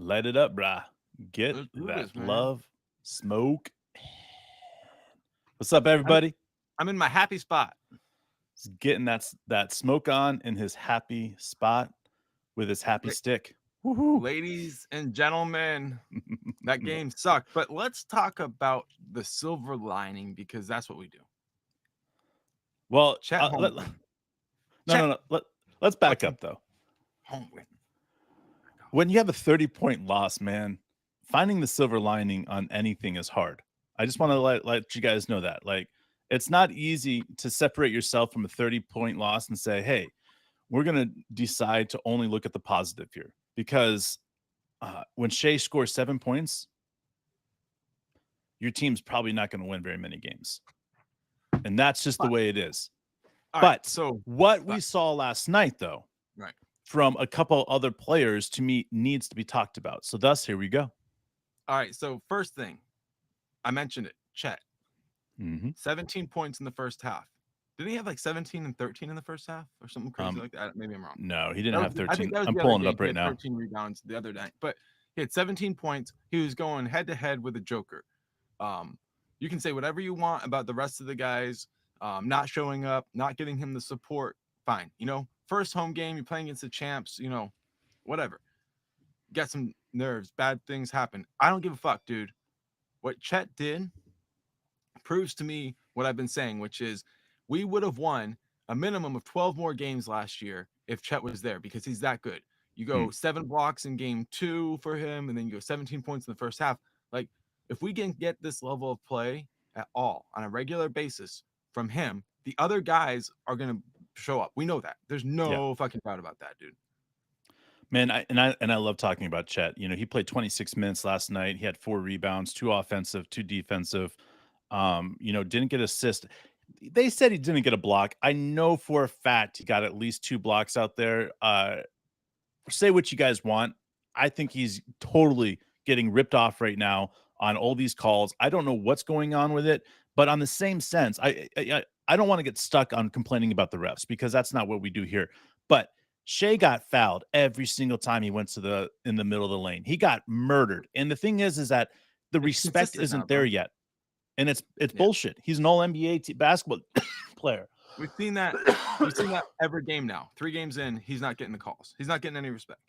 Light it up, brah. Get Let's do that this, man. love, smoke. What's up, I'm everybody? I'm in my happy spot. He's getting that smoke on in his happy spot with his happy La- stick. Woohoo! Ladies and gentlemen, that game sucked. But let's talk about the silver lining because that's what we do. Well, Chet no, Holmgren. no, Chet no. Let's back fucking up though. Holmgren. When you have a 30-point loss, man, finding the silver lining on anything is hard. I just want to let you guys know that. Like, it's not easy to separate yourself from a 30-point loss and say, hey, we're going to decide to only look at the positive here. Because when Shea scores 7 points, your team's probably not going to win very many games. And that's just the But, way it is. all right, But so what we saw last night, though, right. from a couple other players to me needs to be talked about. So thus, here we go. All right, so first thing, I mentioned it. Chet. Mm-hmm. 17 points in the first half. Didn't he have like 17 and 13 in the first half or something crazy like that? Maybe I'm wrong. No, he didn't That was, have I think 13. that was I'm the other pulling it game. up He right had now. 13 rebounds the other night, but he had 17 points. He was going head to head with the Joker. You can say whatever you want about the rest of the guys not showing up, not getting him the support. Fine. First home game, you're playing against the champs, whatever. Get some nerves. Bad things happen. I don't give a fuck, dude. What Chet did proves to me what I've been saying, which is we would have won a minimum of 12 more games last year if Chet was there because he's that good. You Hmm. go 7 blocks in game 2 for him, and then you go 17 points in the first half. Like, if we can get this level of play at all on a regular basis from him, the other guys are going to show up. We know that. There's Yeah, no fucking doubt about that, dude. man. I love talking about Chet. He played 26 minutes last night. He had 4 rebounds, 2 offensive, 2 defensive. Didn't get assist. They said he didn't get a block. I know for a fact he got at least 2 blocks out there. Say what you guys want. I think he's totally getting ripped off right now on all these calls. I don't know what's going on with it, but on the same sense, I don't want to get stuck on complaining about the refs because that's not what we do here. But Shea got fouled every single time he went in the middle of the lane. He got murdered. And the thing is that the It's respect consistent now, isn't there bro. yet. And it's Yeah. bullshit. He's an all NBA basketball player. We've seen that. We've seen that every game now. 3 games in, he's not getting the calls. He's not getting any respect.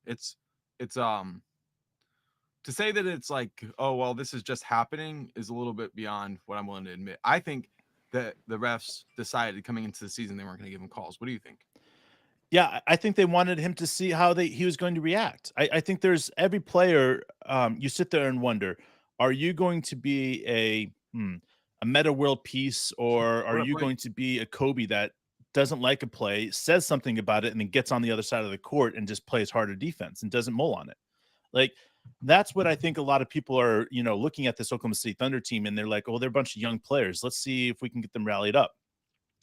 It's to say that it's like, oh well, this is just happening is a little bit beyond what I'm willing to admit. I think that the refs decided coming into the season they weren't going to give him calls. What do you think? Yeah, I think they wanted him to see how he was going to react. I think there's every player. You sit there and wonder: are you going to be a meta world peace, or are What up, you Blake? going to be a Kobe that doesn't like a play, says something about it, and then gets on the other side of the court and just plays harder defense and doesn't mull on it? Like, that's what I think a lot of people are, looking at this Oklahoma City Thunder team, and they're like, oh, they're a bunch of young players. Let's see if we can get them rallied up.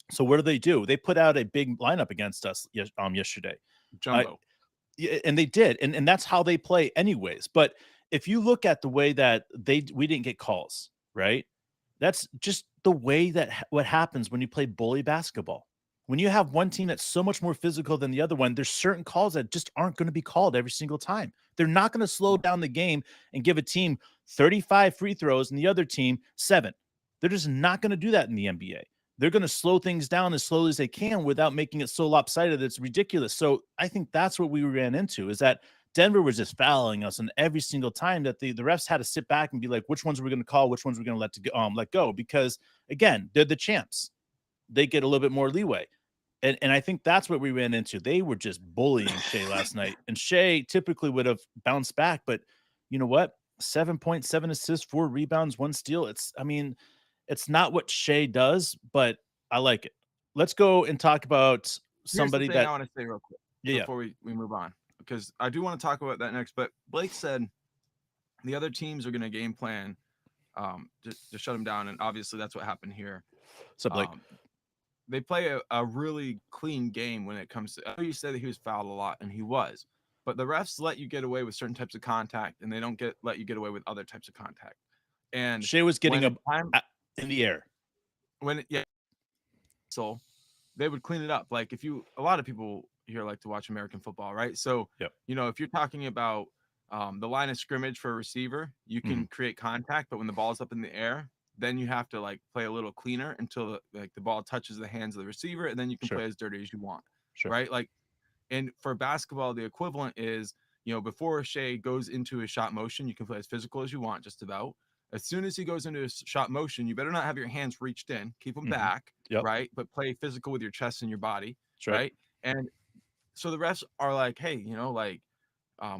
So what do? They put out a big lineup against us yesterday. Uh, Jumbo. yeah, and they did, and that's how they play anyways. But if you look at the way that we didn't get calls, right? That's just the way that what happens when you play bully basketball. When you have one team that's so much more physical than the other one, there's certain calls that just aren't going to be called every single time. They're not going to slow down the game and give a team 35 free throws and the other team 7. They're just not going to do that in the NBA. They're going to slow things down as slowly as they can without making it so lopsided that it's ridiculous. So I think that's what we ran into, is that Denver was just fouling us, and every single time that the refs had to sit back and be like, which ones are we going to call, which ones we're going to let go, because again, they're the champs. They get a little bit more leeway. And I think that's what we ran into. They were just bullying Shea last night, and Shea typically would have bounced back, but you know what? 7.7 assists, 4 rebounds, 1 steal. It's not what Shea does, but I like it. Let's go and talk about Here's the somebody thing I that want to say real quick yeah. before we move on, because I do want to talk about that next. But Blake said the other teams are going to game plan to shut him down, and obviously that's what happened here. What's up, Blake? They play a really clean game when it comes to. I know you said that he was fouled a lot, and he was, but the refs let you get away with certain types of contact, and they don't let you get away with other types of contact. And Shea was getting when it's time, in the air. yeah, so they would clean it up. Like a lot of people here like to watch American football, right? So Yep. if you're talking about the line of scrimmage for a receiver, you Mhm. can create contact, but when the ball's up in the air, then you have to like play a little cleaner until like the ball touches the hands of the receiver, and then you can Sure. play as dirty as you want, Sure. right? Like, and for basketball, the equivalent is, before Shea goes into his shot motion, you can play as physical as you want, just about. As soon as he goes into his shot motion, you better not have your hands reached in, keep them Mhm. back, Yep. right? But play physical with your chest and your body, That's right. right? And so the refs are like, hey, like,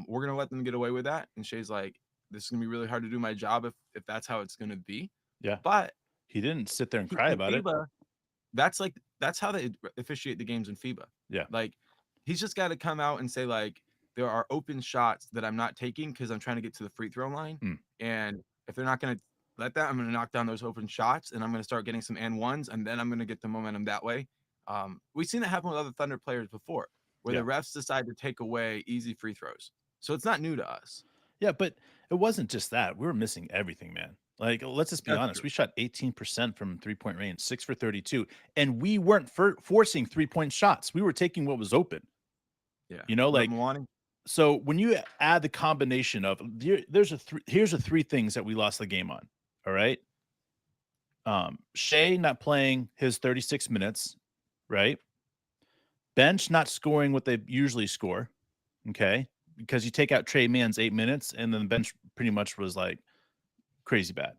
we're gonna let them get away with that. And Shay's like, this is gonna be really hard to do my job if that's how it's gonna be. Yeah. But He didn't sit there and he cry in about it. FIBA, that's how they officiate the games in FIBA. Yeah. Like, he's just got to come out and say like, there are open shots that I'm not taking because I'm trying to get to the free throw line, Mm. and if they're not gonna let that, I'm gonna knock down those open shots, and I'm gonna start getting some and ones, and then I'm gonna get the momentum that way. We've seen that happen with other Thunder players before, where the Yeah. refs decide to take away easy free throws. So it's not new to us. Yeah, but it wasn't just that. We were missing everything, man. Like, let's just be That's honest. true. We shot 18% from 3-point range, 6 for 32, and we weren't forcing 3-point shots. We were taking what was open. Yeah. But Like, Milani, so when you add the combination of here's the three things that we lost the game on. All right. Shea not playing his 36 minutes, right? Bench not scoring what they usually score. Okay. Because you take out Trey Mann's 8 minutes, and then the bench pretty much was like crazy bad.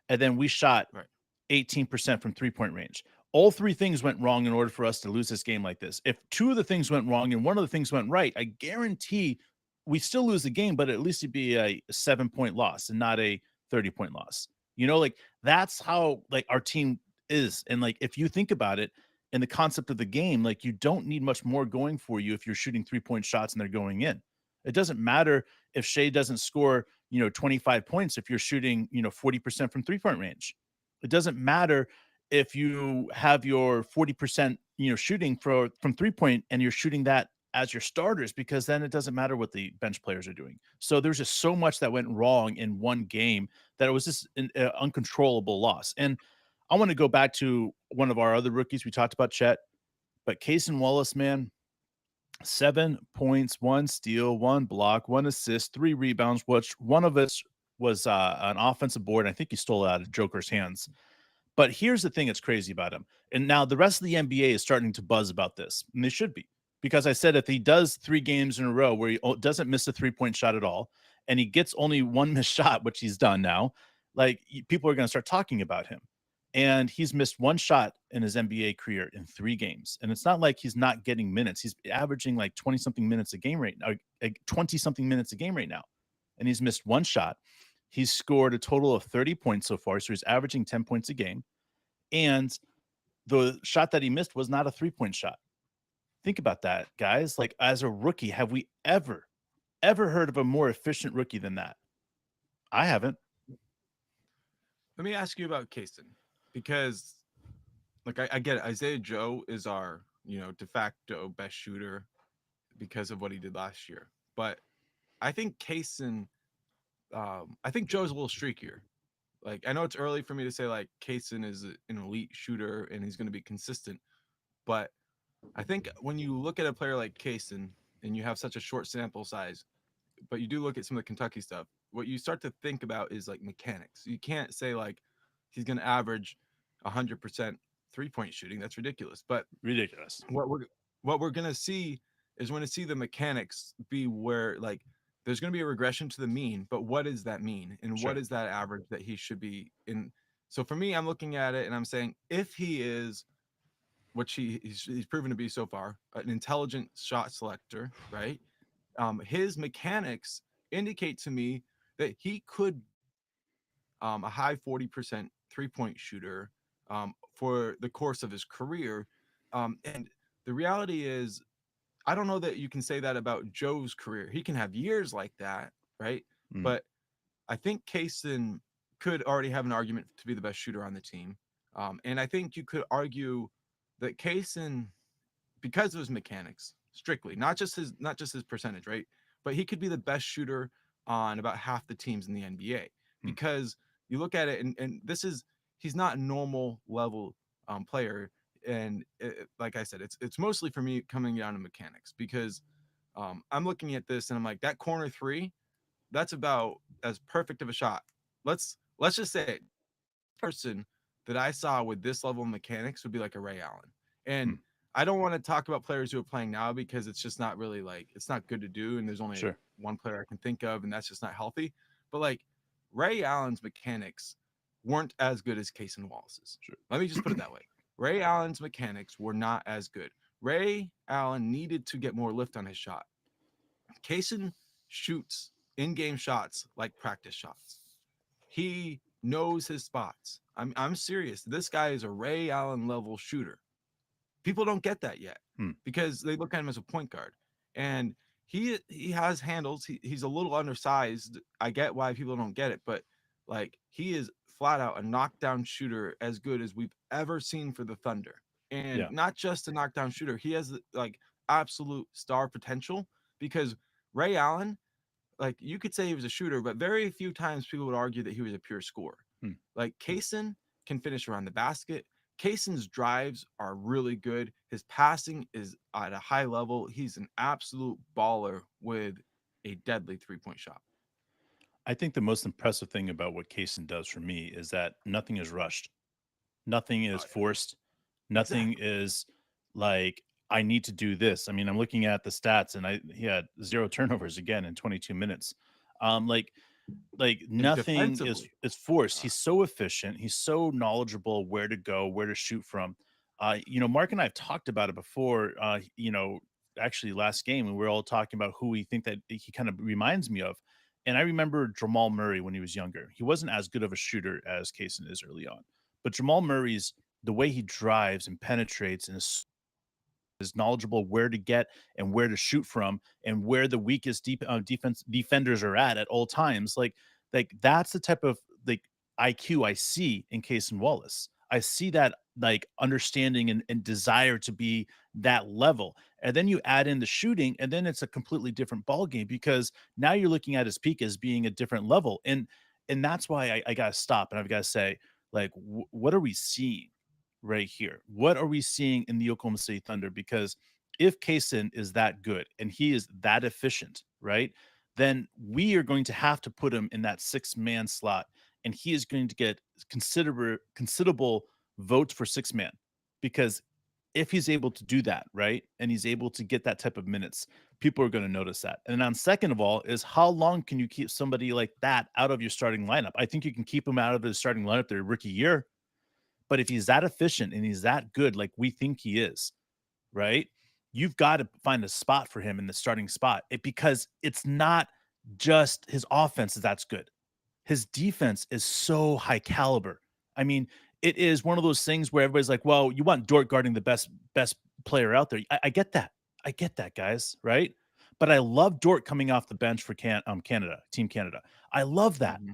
And then we shot right. 18% from 3-point range. All three things went wrong in order for us to lose this game like this. If two of the things went wrong and one of the things went right, I guarantee we still lose the game, but at least it'd be a 7-point loss and not a 30-point loss. Like that's how like our team is. And like if you think about it in the concept of the game, like you don't need much more going for you if you're shooting 3-point shots and they're going in. It doesn't matter if Shea doesn't score 25 points if you're shooting, 40% from 3-point range. It doesn't matter if you have your 40%, shooting from 3-point and you're shooting that as your starters, because then it doesn't matter what the bench players are doing. So there's just so much that went wrong in one game that it was just an uncontrollable loss. And I want to go back to one of our other rookies. We talked about Chet, but Cason Wallace, man, 7 points, 1 steal, 1 block, 1 assist, 3 rebounds, which one of us was an offensive board. I think he stole it out of Joker's hands. But here's the thing that's crazy about him. And now the rest of the NBA is starting to buzz about this, and they should be. Because I said if he does 3 games in a row where he doesn't miss a 3-point shot at all, and he gets only 1 missed shot, which he's done now, like people are going to start talking about him. And he's missed 1 shot in his NBA career in 3 games. And it's not like he's not getting minutes. He's averaging like 20 something minutes a game right now, like 20 something minutes a game right now. And he's missed 1 shot. He's scored a total of 30 points so far. So he's averaging 10 points a game. And the shot that he missed was not a 3-point shot. Think about that, guys. Like, as a rookie, have we ever heard of a more efficient rookie than that? I haven't. Let me ask you about Kason, because like I get it. Isaiah Joe is our, de facto best shooter because of what he did last year. But I think Kason, I think Joe's a little streakier. Like, I know it's early for me to say like Kason is an elite shooter and he's going to be consistent, but I think when you look at a player like Kason and you have such a short sample size, but you do look at some of the Kentucky stuff, what you start to think about is like mechanics. You can't say like he's going to average 100% 3-point shooting. That's ridiculous. But Ridiculous. what we're going to see is we're going to see the mechanics be where like there's going to be a regression to the mean, but what does that mean? And what Sure. is that average that he should be in? So for me, I'm looking at it and I'm saying if he is, which he's proven to be so far, an intelligent shot selector, right? His mechanics indicate to me that he could a high 40% 3-point shooter for the course of his career. And the reality is, I don't know that you can say that about Joe's career. He can have years like that, right? Mm. But I think Kaysen could already have an argument to be the best shooter on the team. And I think you could argue that Kaysen, because of his mechanics, strictly, not just his percentage, right? But he could be the best shooter on about half the teams in the NBA, Mm. because you look at it and this is, he's not a normal level player. And like I said, it's mostly for me coming down to mechanics, because I'm looking at this and I'm like, that corner three, that's about as perfect of a shot. Let's just say it. Person that I saw with this level of mechanics would be like a Ray Allen. Hmm. And I don't want to talk about players who are playing now because it's just not really like it's not good to do. And there's only Sure. one player I can think of, and that's just not healthy. But like Ray Allen's mechanics weren't as good as Case and Wallace's. Sure. Let me just put it that way. Ray Allen's mechanics were not as good. Ray Allen needed to get more lift on his shot. Kaysen shoots in-game shots like practice shots. He knows his spots. I'm serious. This guy is a Ray Allen level shooter. People don't get that yet Hmm. because they look at him as a point guard. And he has handles. He's a little undersized. I get why people don't get it, but like he is flat out a knockdown shooter as good as we've ever seen for the Thunder. And Yeah. not just a knockdown shooter, he has like absolute star potential because Ray Allen, like you could say he was a shooter, but very few times people would argue that he was a pure scorer. Hmm. Like Kaysen can finish around the basket. Kaysen's drives are really good. His passing is at a high level. He's an absolute baller with a deadly 3-point shot. I think the most impressive thing about what Kaysen does for me is that nothing is rushed. Nothing Oh is yeah, forced. Nothing exactly. is like, I need to do this. I mean, I'm looking at the stats and he had 0 turnovers again in 22 minutes. Um, like And nothing defensively, is oh my forced. god, He's so efficient. He's so knowledgeable where to go, where to shoot from. Mark and I have talked about it before. Actually last game when we were all talking about who we think that he kind of reminds me of. And I remember Jamal Murray when he was younger. He wasn't as good of a shooter as Kaysen is early on, but Jamal Murray's the way he drives and penetrates and is knowledgeable where to get and where to shoot from and where the weakest defenders are at all times. Like that's the type of like IQ I see in Case and Wallace. I see that like understanding and desire to be that level. And then you add in the shooting, and then it's a completely different ball game because now you're looking at his peak as being a different level. And that's why I gotta stop and I've got to say, like, what are we seeing right here? What are we seeing in the Oklahoma City Thunder? Because if Kaysen is that good and he is that efficient, right, then we are going to have to put him in that 6-man slot, and he is going to get considerable votes for 6-man because if he's able to do that, right, and he's able to get that type of minutes, people are going to notice that. And on second of all, is how long can you keep somebody like that out of your starting lineup? I think you can keep him out of the starting lineup their rookie year, but if he's that efficient and he's that good, like we think he is, right? You've got to find a spot for him in the starting spot because it's not just his offense that's good. His defense is so high caliber. I mean, it is one of those things where everybody's like, well, you want Dort guarding the best player out there. I get that. I get that, guys, right? But I love Dort coming off the bench for Canada, Team Canada. I love that. mm-hmm,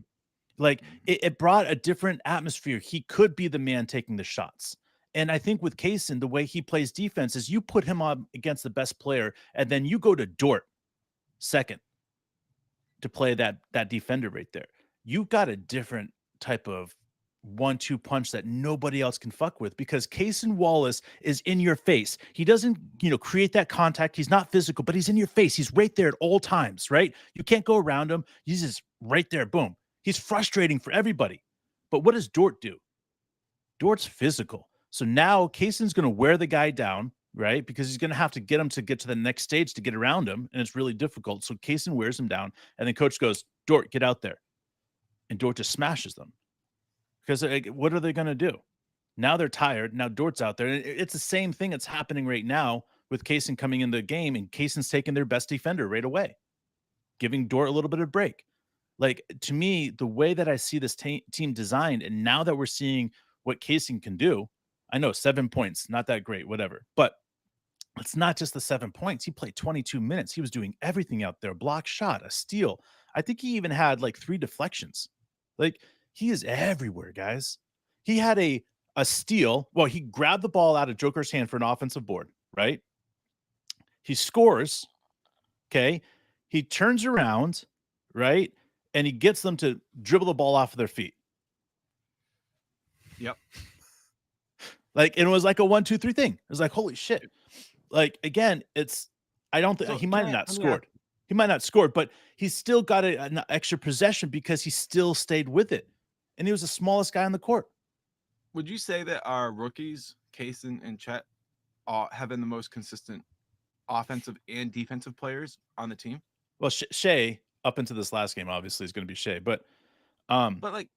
Like mm-hmm. it brought a different atmosphere. He could be the man taking the shots. And I think with Kaysen, the way he plays defense is you put him on against the best player, and then you go to Dort second to play that defender right there. You've got a different type of 1-2 punch that nobody else can fuck with because Kaysen Wallace is in your face. He doesn't, create that contact. He's not physical, but he's in your face. He's right there at all times, right? You can't go around him. He's just right there. Boom. He's frustrating for everybody. But what does Dort do? Dort's physical. So now Kaysen's going to wear the guy down, right? Because he's going to have to get him to get to the next stage to get around him. And it's really difficult. So Kaysen wears him down. And then coach goes, Dort, get out there. And Dort just smashes them. Because what are they going to do? Now they're tired. Now Dort's out there. It's the same thing that's happening right now with Kaysen coming in the game. And Kaysen's taking their best defender right away, giving Dort a little bit of break. Like, to me, the way that I see this team designed, and now that we're seeing what Kaysen can do, I know 7 points, not that great, whatever. But it's not just the 7 points. He played 22 minutes. He was doing everything out there, block shot, a steal. I think he even had like 3 deflections. Like, he is everywhere, guys. He had a steal. Well, he grabbed the ball out of Joker's hand for an offensive board, right? He scores. Okay. He turns around, right? And he gets them to dribble the ball off of their feet. Yep. Like, it was like a 1-2-3 thing. It was like, holy shit. Like, again, I don't think So he might have not let me ask, scored. He might not score, but he's still got an extra possession because he still stayed with it. And he was the smallest guy on the court. Would you say that our rookies, Kaysen and Chet, have been the most consistent offensive and defensive players on the team? Well, Shea, up into this last game, obviously, is going to be Shea. Um, But like,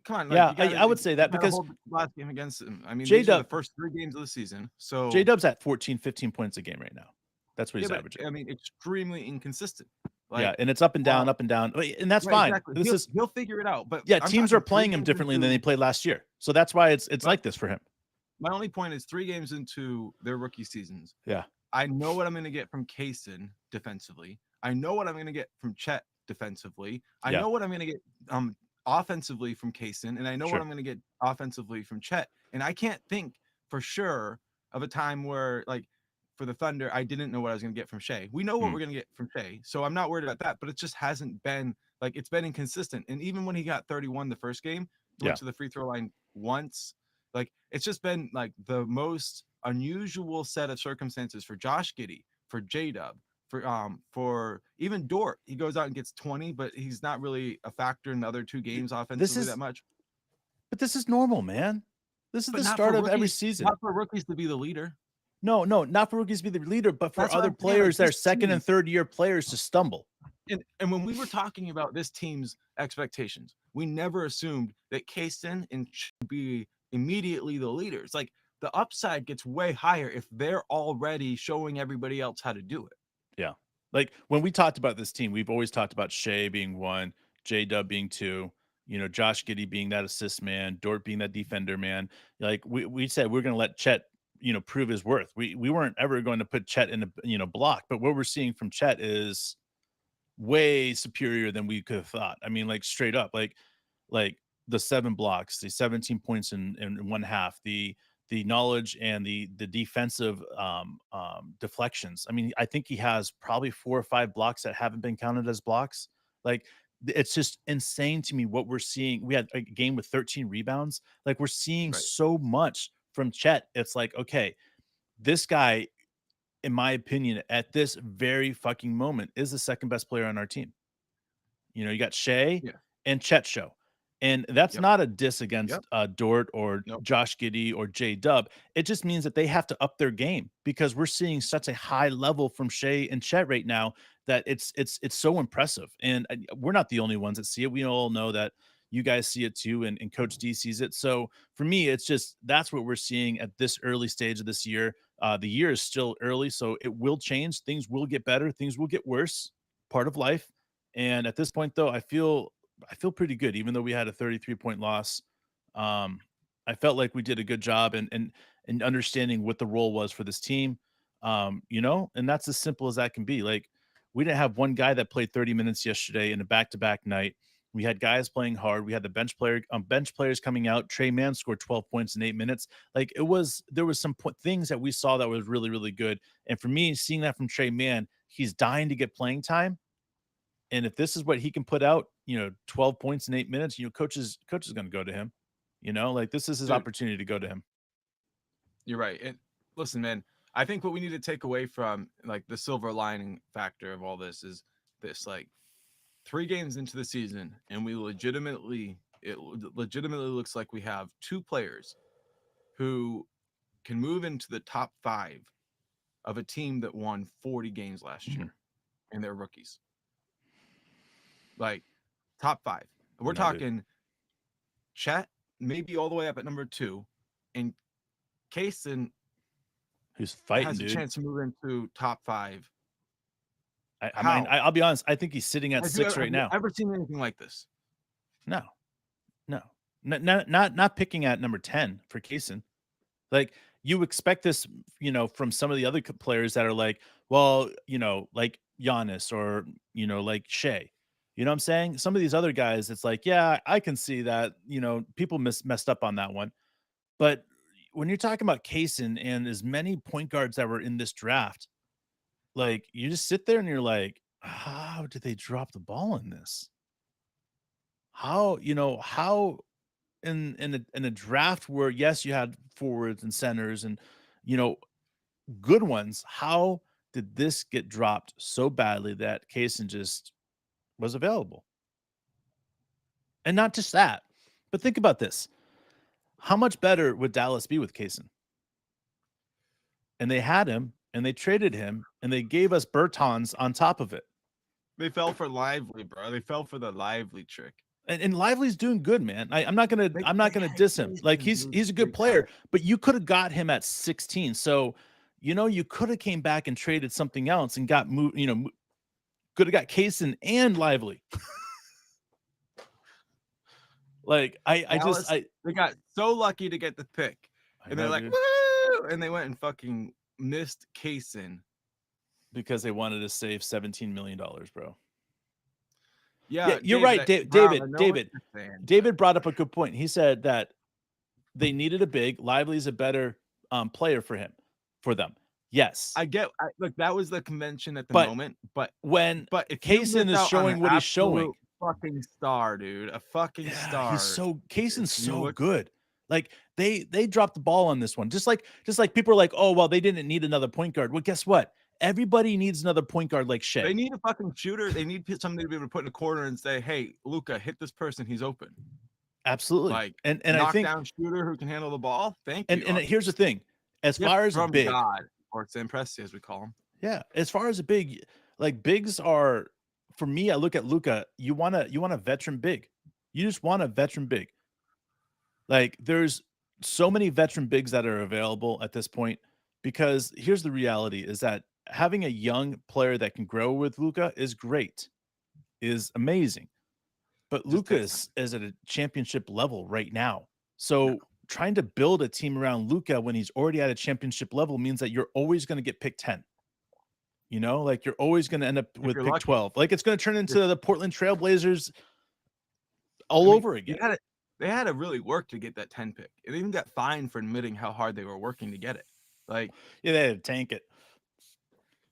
come on, like yeah, I would say you that gotta because hold the last game against him. I mean, J these are the Dub, first 3 games of the season. J So Dub's at 14, 15 points a game right now. That's what yeah, he's but averaging. I mean, extremely inconsistent. Yeah, Like, and it's up and down, um, up and down. And that's right, fine. exactly. This is He'll figure it out. But yeah, I'm teams are talking three playing him games differently than they into played last year. So that's why it's my, like this for him. my only point is 3 games into their rookie seasons. Yeah. I know what I'm going to get from Kaysen defensively. I know what I'm going to get from Chet defensively. I Yeah. know what I'm going to get offensively from Kaysen, and I know what Sure. I'm going to get offensively from Chet. And I can't think for sure of a time where, like, for the Thunder, I didn't know what I was going to get from Shea. We know what Mm. we're going to get from Shea, so I'm not worried about that. But it just hasn't been like it's been inconsistent. And even when he got 31 the first game, he Yeah. went to the free throw line once. Like it's just been like the most unusual set of circumstances for Josh Giddey, for J Dub, for even Dort. He goes out and gets 20, but he's not really a factor in the other 2 games This offensively that is much. but this is normal, man. This is But the not for start of every rookies, season. not for rookies to be the leader. No, not for rookies to be the leader, but for That's what other I'm saying. Like players that are this second team, and third year players to stumble. and when we were talking about this team's expectations, we never assumed that Kaysen and would be immediately the leaders. Like the upside gets way higher if they're already showing everybody else how to do it. Yeah. Like when we talked about this team, we've always talked about Shea being 1, J Dub being 2, Josh Giddey being that assist man, Dort being that defender man. Like we said we're going to let Chet, prove his worth. We weren't ever going to put Chet in a, block, but what we're seeing from Chet is way superior than we could have thought. I mean, like straight up, like the 7 blocks, the 17 points in one half, the knowledge and the defensive deflections. I mean, I think he has probably 4 or 5 blocks that haven't been counted as blocks. Like it's just insane to me what we're seeing. We had a game with 13 rebounds. Like we're seeing Right. so much from Chet. It's like, okay, this guy, in my opinion, at this very fucking moment, is the second best player on our team. You got Shea Yeah. and Chet Show. And that's Yep. not a diss Yep. against Dort or Nope. Josh Giddey or J Dub. It just means that they have to up their game because we're seeing such a high level from Shea and Chet right now that it's so impressive. And we're not the only ones that see it. We all know that you guys see it too, and Coach D sees it. So for me, it's just that's what we're seeing at this early stage of this year. The year is still early, so it will change. Things will get better. Things will get worse. Part of life. And at this point, though, I feel pretty good, even though we had a 33-point loss. Um, I felt like we did a good job and understanding what the role was for this team. And that's as simple as that can be. Like we didn't have one guy that played 30 minutes yesterday in a back-to-back night. We had guys playing hard. We had the bench players coming out. Trey Mann scored 12 points in 8 minutes. Like there was some things that we saw that was really, really good. And for me, seeing that from Trey Mann, he's dying to get playing time. And if this is what he can put out, 12 points in 8 minutes, coach is going to go to him. Like this is his Dude, opportunity to go to him. you're right. And listen, man, I think what we need to take away from like the silver lining factor of all this is this: like 3 games into the season, and it legitimately looks like we have 2 players who can move into the top 5 of a team that won 40 games last Mhm. year, and they're rookies. Like top 5. We're No, dude. talking Chet, maybe all the way up at number 2, and Kaysen Who's fighting, has a dude. chance to move into top 5. I mean, How? I'll be honest. I think he's sitting at 6 Have right you now. ever seen anything like this? No, no, not picking at number 10 for Kaysen. Like you expect this, from some of the other players that are like, well, like Giannis or, like Shea. You know what I'm saying? Some of these other guys, it's like, yeah, I can see that, people messed up on that one. But when you're talking about Kaysen and as many point guards that were in this draft, like you just sit there and you're like, how did they drop the ball in this? How in a draft where yes, you had forwards and centers and you know good ones, how did this get dropped so badly that Kaysen just was available? And not just that, but think about this. How much better would Dallas be with Kaysen? And they had him, and they traded him, and they gave us Bertans on top of it. They fell for Lively, bro. They fell for the Lively trick. And Lively's doing good, man. I'm not gonna diss him. Like he's a good player, but you could have got him at 16. So, you could have came back and traded something else and got moved. Could have got Kaysen and Lively. Like they got so lucky to get the pick, and they're like, dude. woo! And they went and fucking missed Kaysen because they wanted to save $17 million, bro. Yeah, you're right, David brought up a good point. He said that they needed a big. Lively's a better player for them. Yes, look, that was the convention at the moment, but if Kaysen is showing what he's showing, fucking star, dude, a fucking star. Kaysen's so good. Like they dropped the ball on this one. Just like people are like, oh well, they didn't need another point guard. Well, guess what? Everybody needs another point guard like Shea. They need a fucking shooter. They need somebody to be able to put in a corner and say, hey, Luka, hit this person. He's open. Absolutely. Like, and I think down shooter who can handle the ball. Thank you. And here's the thing. As far as a big, God, or Sampresti, as we call him. Yeah. As far as a big, like bigs are, for me, I look at Luka, you want a veteran big. You just want a veteran big. Like there's so many veteran bigs that are available at this point, because here's the reality is that having a young player that can grow with Luka is great, is amazing. But Luka is at a championship level right now. So trying to build a team around Luka when he's already at a championship level means that you're always going to get pick 10. Like you're always going to end up with pick 12. Like it's going to turn into the Portland Trailblazers over again. They had to really work to get that 10 pick. It even got fined for admitting how hard they were working to get it. Like, yeah, they had to tank it.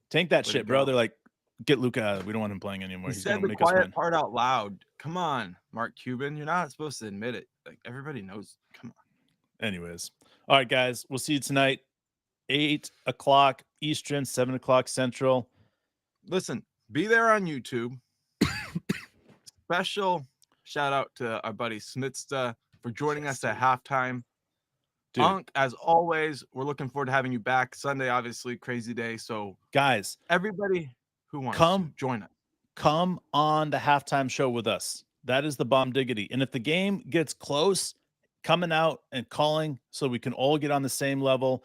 Tank that shit, bro. They're like, get Luka out. We don't want him playing anymore. He's going to make us win. Quiet part out loud. Come on, Mark Cuban. You're not supposed to admit it. Like everybody knows. Come on. Anyways, all right, guys. We'll see you tonight, 8:00 Eastern, 7:00 Central. Listen, be there on YouTube. Special shout out to our buddy Smithsta for joining us at halftime. Dude. Unk, as always, we're looking forward to having you back. Sunday, obviously, crazy day. So, guys, everybody who wants to join us, come on the halftime show with us. That is the bomb diggity. And if the game gets close, coming out and calling so we can all get on the same level,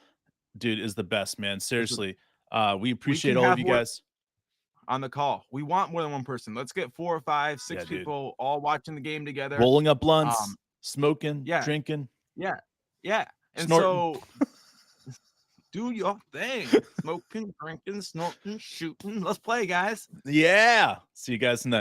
dude, is the best, man. Seriously, we appreciate all of you guys on the call. We want more than one person. Let's get 4 or 5, 6 people all watching the game together, rolling up blunts, smoking, drinking. Yeah. And snorting. So do your thing. Smoking, drinking, snorting, shooting. Let's play, guys. Yeah. See you guys tonight.